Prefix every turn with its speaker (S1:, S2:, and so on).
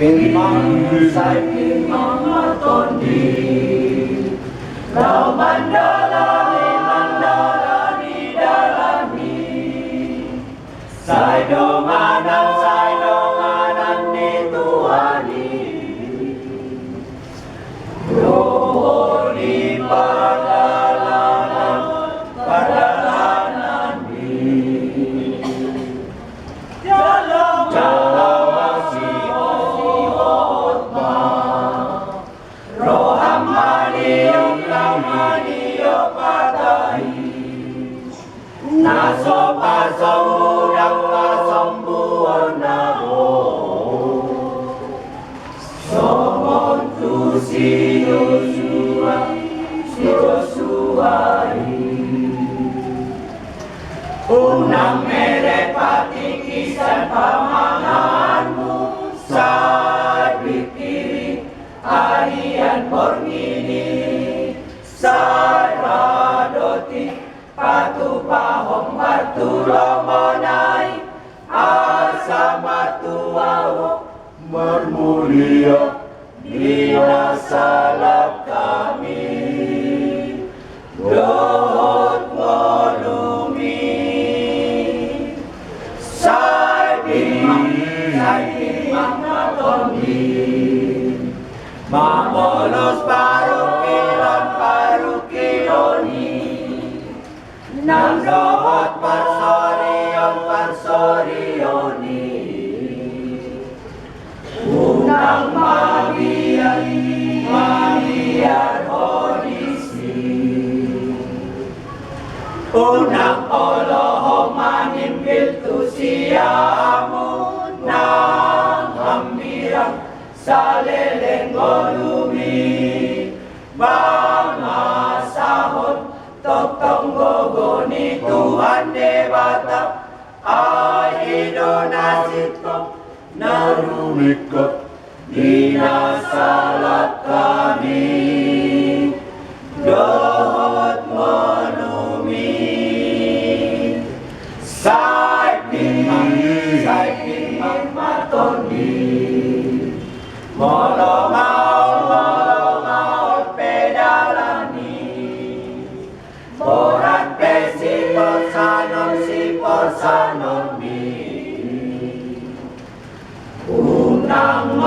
S1: Pinmang say pinmang matondi Kau mandalani mandalani dalani Say donganan ni Tuani Rohoni padalanan ni Jalan siot ma Rohamaniyo patay Naso pasong udang pasong buwan na ho Somon tu si Yosua Unang mere patikisan pamanganmu sa bikiri harian porngini sa radoti patupahong martulomonay asa matuawo marmulia dinasalap kami dohot molumi Saibing matondi Mamolos parukiloni Nang dohot parsorioni Unang mabiyar honisi Unang olohong manimbil tu siyamu Nang hamirang sa lelengolumi Mga sahod toktong gogo ni Tuhan Debata Ay donasit ko narumikot Dinasalat kami Dohot molumi Saiping matondi Molongaon pedalani Borat pesi porsanon mi Unang